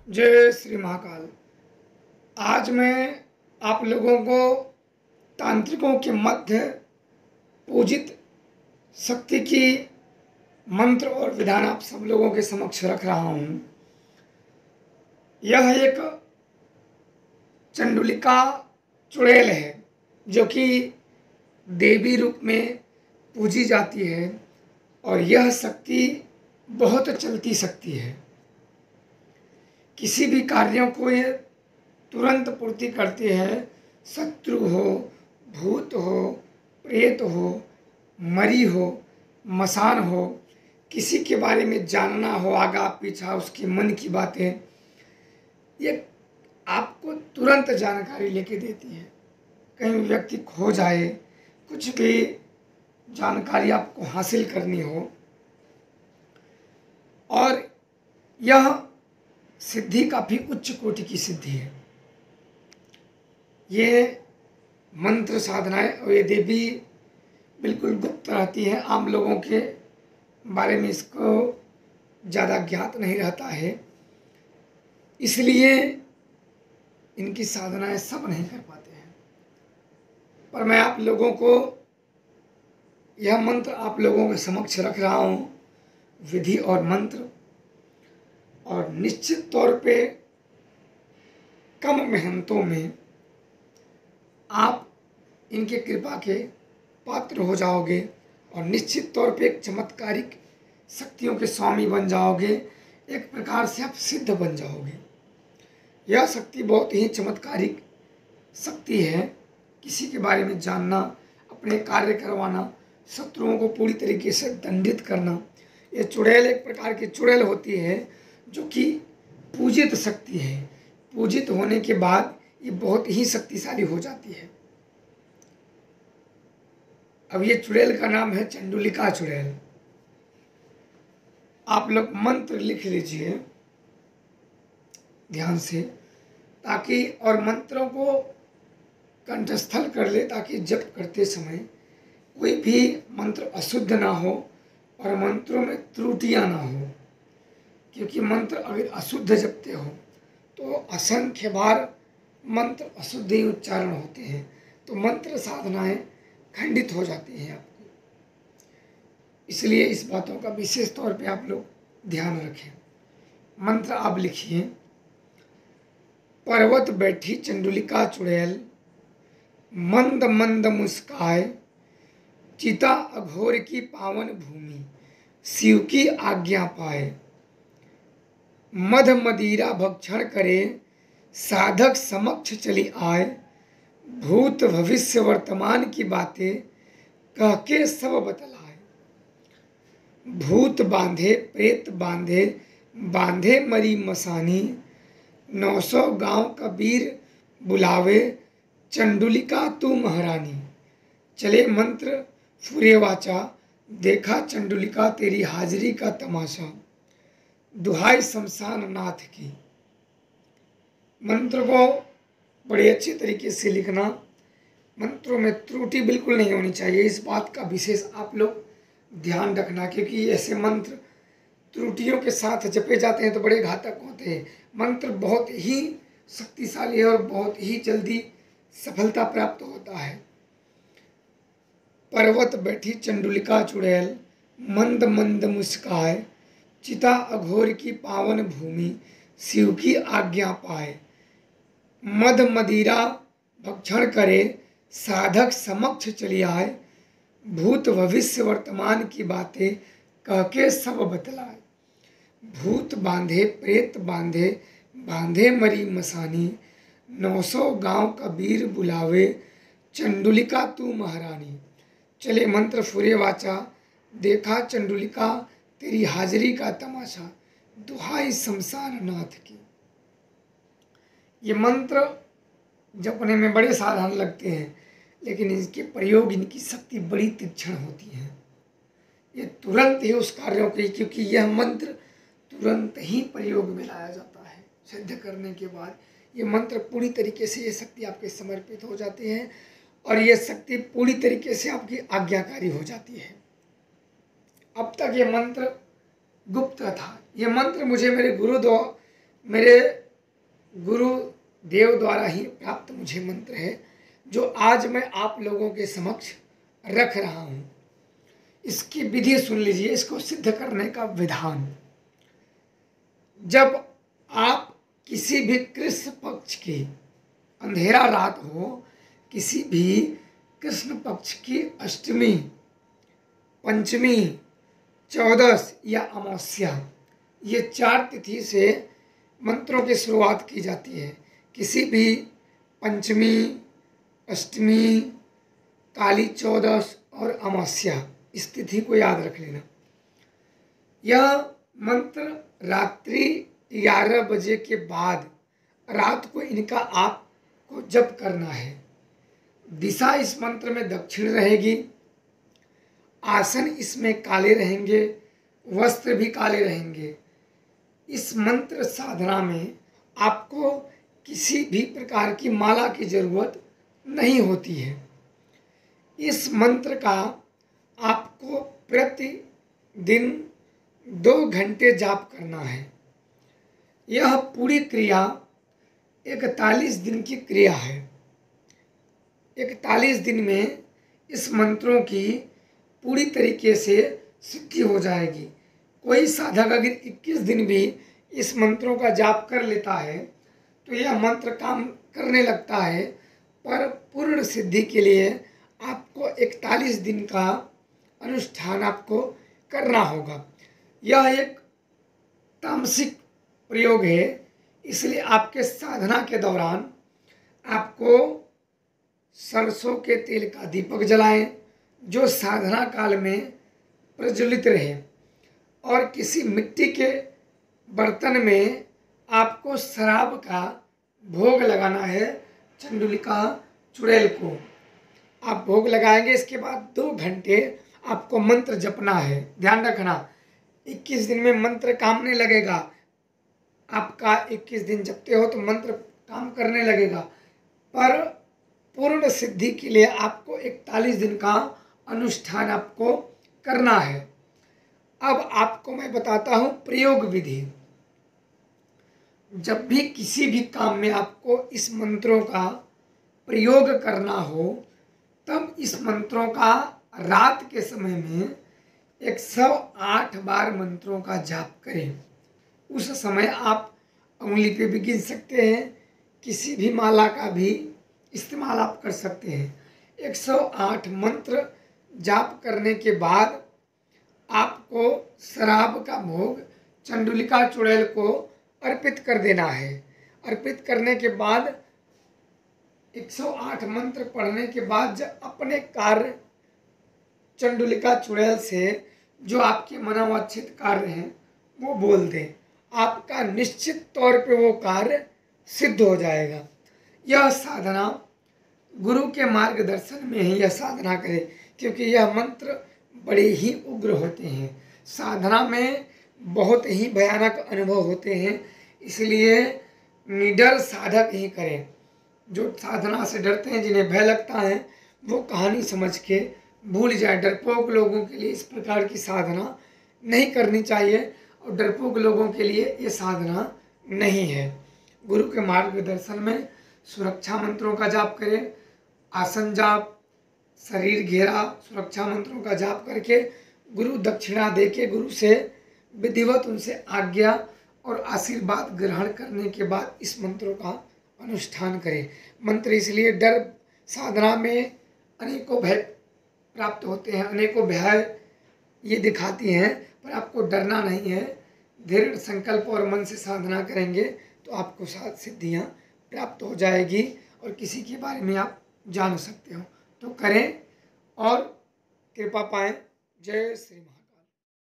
जय श्री महाकाल। आज मैं आप लोगों को तांत्रिकों के मध्य पूजित शक्ति की मंत्र और विधान आप सब लोगों के समक्ष रख रहा हूँ। यह एक चंडुलिका चुड़ैल है जो कि देवी रूप में पूजी जाती है और यह शक्ति बहुत चलती शक्ति है। किसी भी कार्यों को ये तुरंत पूर्ति करती है। शत्रु हो, भूत हो, प्रेत हो, मरी हो, मसान हो, किसी के बारे में जानना हो, आगा पीछा उसके मन की बातें, ये आपको तुरंत जानकारी लेके देती है। कहीं व्यक्ति खो जाए, कुछ भी जानकारी आपको हासिल करनी हो, और यह सिद्धि काफ़ी उच्च कोटि की सिद्धि है। ये मंत्र साधनाएं और ये देवी बिल्कुल गुप्त रहती है। आम लोगों के बारे में इसको ज़्यादा ज्ञात नहीं रहता है, इसलिए इनकी साधनाएं सब नहीं कर पाते हैं। पर मैं आप लोगों को यह मंत्र आप लोगों के समक्ष रख रहा हूँ, विधि और मंत्र, और निश्चित तौर पे कम मेहनतों में आप इनके कृपा के पात्र हो जाओगे और निश्चित तौर पे एक चमत्कारिक शक्तियों के स्वामी बन जाओगे। एक प्रकार से आप सिद्ध बन जाओगे। यह शक्ति बहुत ही चमत्कारिक शक्ति है। किसी के बारे में जानना, अपने कार्य करवाना, शत्रुओं को पूरी तरीके से दंडित करना। ये चुड़ैल एक प्रकार की चुड़ैल होती है जो कि पूजित शक्ति है। पूजित होने के बाद ये बहुत ही शक्तिशाली हो जाती है। अब ये चुड़ैल का नाम है चंडुलिका चुड़ैल। आप लोग मंत्र लिख लीजिए ध्यान से, ताकि और मंत्रों को कंठस्थल कर ले, ताकि जप करते समय कोई भी मंत्र अशुद्ध ना हो और मंत्रों में त्रुटियां ना हो। क्योंकि मंत्र अगर अशुद्ध जपते हो तो असंख्य बार मंत्र अशुद्ध ही उच्चारण होते हैं, तो मंत्र साधनाएं खंडित हो जाती हैं आपकी। इसलिए इस बातों का विशेष तौर पे आप लोग ध्यान रखें। मंत्र आप लिखिए। पर्वत बैठी चंडुलिका चुड़ैल, मंद मंद मुस्काए, चिता अघोर की पावन भूमि, शिव की आज्ञा पाए। मध मदिरा भक्षण करे, साधक समक्ष चली आए। भूत भविष्य वर्तमान की बातें कह के सब बतलाए। भूत बांधे, प्रेत बांधे, बांधे मरी मसानी। 900 गांव कबीर बुलावे, चंडुलिका तू महारानी। चले मंत्र फुरे वाचा, देखा चंडुलिका तेरी हाजिरी का तमाशा। दुहाई शमशान नाथ की। मंत्र को बड़े अच्छे तरीके से लिखना। मंत्रों में त्रुटि बिल्कुल नहीं होनी चाहिए। इस बात का विशेष आप लोग ध्यान रखना, क्योंकि ऐसे मंत्र त्रुटियों के साथ जपे जाते हैं तो बड़े घातक होते हैं। मंत्र बहुत ही शक्तिशाली है और बहुत ही जल्दी सफलता प्राप्त होता है। पर्वत बैठी चंडुलिका चुड़ैल, मंद मंद मुस्काए, चिता अघोर की पावन भूमि, शिव की आज्ञा पाए। मद मदिरा भक्षण करे, साधक समक्ष चली आए। भूत भविष्य वर्तमान की बातें कह के सब बतलाए। भूत बांधे, प्रेत बांधे, बांधे मरी मसानी। 900 गांव कबीर बुलावे, चंडुलिका तू महारानी। चले मंत्र फुरे वाचा, देखा चंडुलिका तेरी हाजिरी का तमाशा। दुहाई शमशान नाथ की। ये मंत्र जपने में बड़े साधारण लगते हैं, लेकिन इनके प्रयोग, इनकी शक्ति बड़ी तीक्ष्ण होती है। ये तुरंत ही उस कार्यों की, क्योंकि यह मंत्र तुरंत ही प्रयोग में लाया जाता है। सिद्ध करने के बाद ये मंत्र पूरी तरीके से, ये शक्ति आपके समर्पित हो जाती है और ये शक्ति पूरी तरीके से आपकी आज्ञाकारी हो जाती है। अब तक ये मंत्र गुप्त था। ये मंत्र मुझे मेरे गुरु मेरे गुरु देव द्वारा ही प्राप्त मुझे मंत्र है, जो आज मैं आप लोगों के समक्ष रख रहा हूँ। इसकी विधि सुन लीजिए, इसको सिद्ध करने का विधान। जब आप किसी भी कृष्ण पक्ष की अंधेरा रात हो, किसी भी कृष्ण पक्ष की अष्टमी, पंचमी, चौदस या अमावस्या, ये 4 तिथि से मंत्रों की शुरुआत की जाती है। किसी भी पंचमी, अष्टमी, काली चौदस और अमावस्या, इस तिथि को याद रख लेना। यह मंत्र रात्रि 11 बजे के बाद रात को इनका आपको जप करना है। दिशा इस मंत्र में दक्षिण रहेगी। आसन इसमें काले रहेंगे, वस्त्र भी काले रहेंगे। इस मंत्र साधना में आपको किसी भी प्रकार की माला की जरूरत नहीं होती है। इस मंत्र का आपको प्रतिदिन 2 घंटे जाप करना है। यह पूरी क्रिया 41 दिन की क्रिया है। 41 दिन में इस मंत्रों की पूरी तरीके से सिद्धि हो जाएगी। कोई साधक अगर 21 दिन भी इस मंत्रों का जाप कर लेता है तो यह मंत्र काम करने लगता है, पर पूर्ण सिद्धि के लिए आपको 41 दिन का अनुष्ठान आपको करना होगा। यह एक तामसिक प्रयोग है, इसलिए आपके साधना के दौरान आपको सरसों के तेल का दीपक जलाएं, जो साधना काल में प्रज्वलित रहे, और किसी मिट्टी के बर्तन में आपको शराब का भोग लगाना है। चंडुलिका चुड़ैल को आप भोग लगाएंगे। इसके बाद 2 घंटे आपको मंत्र जपना है। ध्यान रखना, 21 दिन में मंत्र काम नहीं लगेगा। आपका 21 दिन जपते हो तो मंत्र काम करने लगेगा, पर पूर्ण सिद्धि के लिए आपको 41 दिन का अनुष्ठान आपको करना है। अब आपको मैं बताता हूं प्रयोग विधि। जब भी किसी भी काम में आपको इस मंत्रों का प्रयोग करना हो, तब इस मंत्रों का रात के समय में 108 बार मंत्रों का जाप करें। उस समय आप उंगली पे भी गिन सकते हैं, किसी भी माला का भी इस्तेमाल आप कर सकते हैं। 108 मंत्र जाप करने के बाद आपको शराब का भोग चंडुलिका चुड़ैल को अर्पित कर देना है। अर्पित करने के बाद 108 मंत्र पढ़ने के बाद जब अपने कार्य चंडुलिका चुड़ैल से जो आपके मनोवांछित कार्य हैं वो बोल दें, आपका निश्चित तौर पे वो कार्य सिद्ध हो जाएगा। यह साधना गुरु के मार्गदर्शन में ही यह साधना करें, क्योंकि यह मंत्र बड़े ही उग्र होते हैं। साधना में बहुत ही भयानक अनुभव होते हैं, इसलिए निडर साधक ही करें। जो साधना से डरते हैं, जिन्हें भय लगता है, वो कहानी समझ के भूल जाए। डरपोक लोगों के लिए इस प्रकार की साधना नहीं करनी चाहिए, और डरपोक लोगों के लिए ये साधना नहीं है। गुरु के मार्गदर्शन में सुरक्षा मंत्रों का जाप करें। आसन जाप, शरीर घेरा, सुरक्षा मंत्रों का जाप करके गुरु दक्षिणा दे के गुरु से विधिवत उनसे आज्ञा और आशीर्वाद ग्रहण करने के बाद इस मंत्रों का अनुष्ठान करें। मंत्र इसलिए डर, साधना में अनेकों भय प्राप्त होते हैं, अनेकों भय ये दिखाती हैं, पर आपको डरना नहीं है। दृढ़ संकल्प और मन से साधना करेंगे तो आपको साथ सिद्धियाँ प्राप्त हो जाएगी, और किसी के बारे में आप जान सकते हो। तो करें और कृपा पाएं। जय श्री राम।